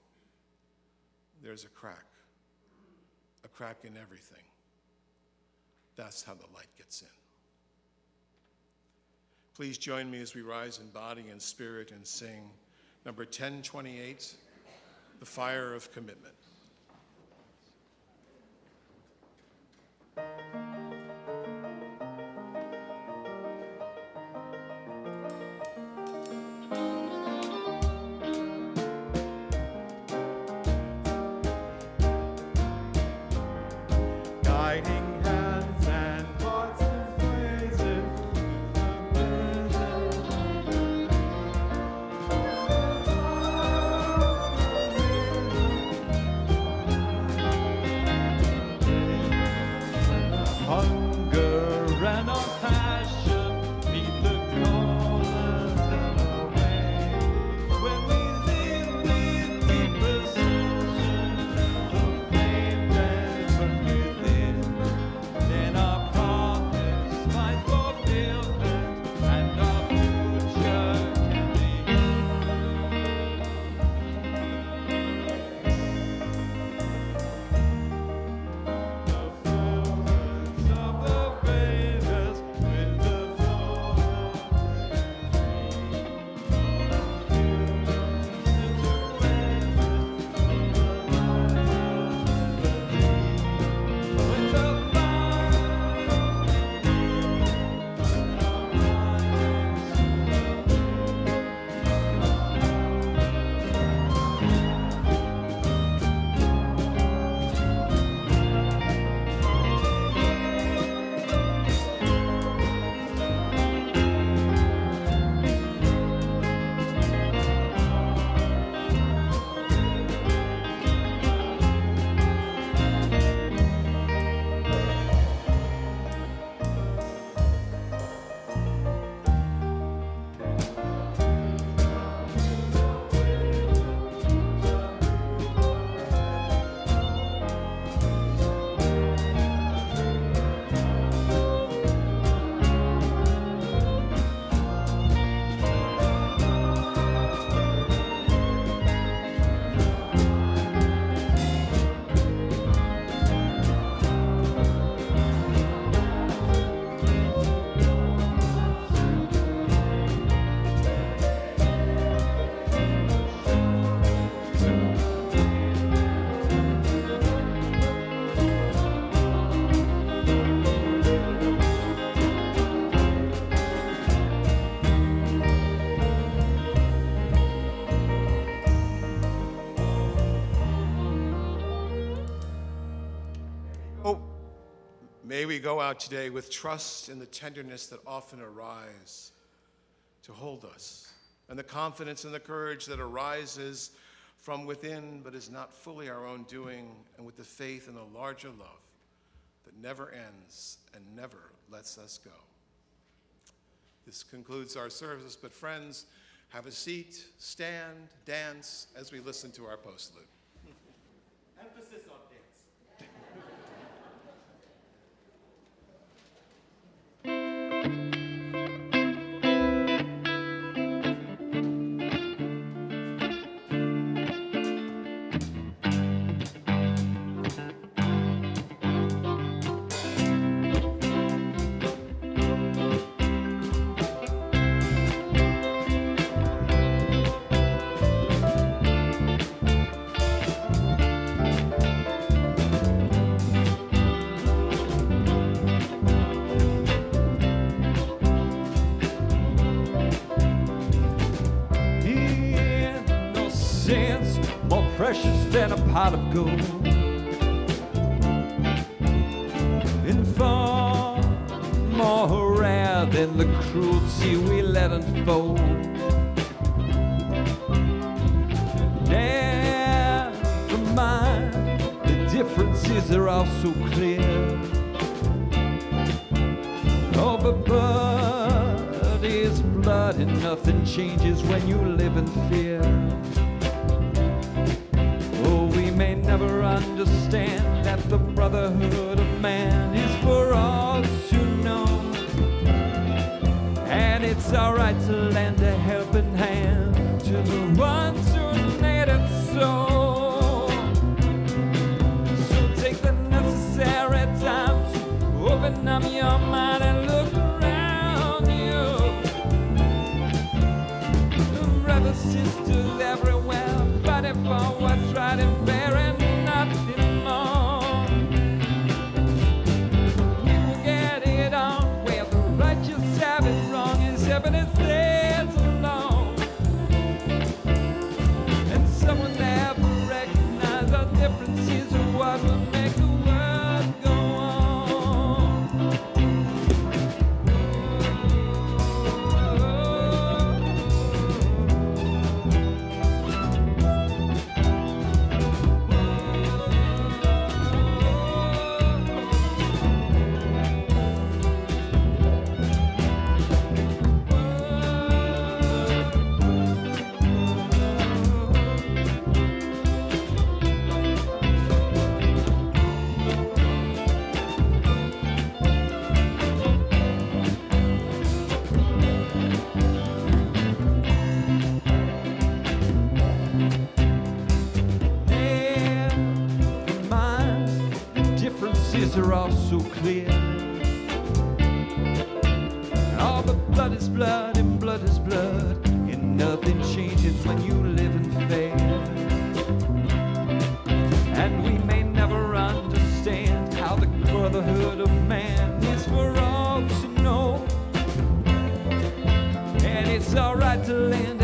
there's a crack in everything. That's how the light gets in. Please join me as we rise in body and spirit and sing number 1028, The Fire of Commitment. Guiding hands and hearts and praises. Hunger and our passion meet the cornerstone way. When we live with deep precision, the flame that burns within, then our promise finds fulfillment and our future can begin. The force of the raiders with the thought with the May we go out today with trust in the tenderness that often arise to hold us, and the confidence and the courage that arises from within but is not fully our own doing, and with the faith in the larger love that never ends and never lets us go. This concludes our service, but friends, have a seat, stand, dance as we listen to our postlude. Emphasis on dance. More precious than a pot of gold, and far more rare than the cruelty we let unfold. Never mind, the differences are all so clear. Oh, but blood is blood, and nothing changes when you live in fear. We may never understand that the brotherhood of man is for all to know, and it's our right to lend a helping hand to the ones who need it so. numb your mind and look around you. Brothers, sisters everywhere, fighting for what's right and fair and nothing more. People get it on where the righteous have it wrong, and heaven is theirs alone. And someone never recognized our differences are what will make the world go on. In mind, the differences are all so clear. All the blood is blood and blood is blood, and nothing changes when you live in fair. And we may never understand how the brotherhood of man is for all to know. And it's alright to land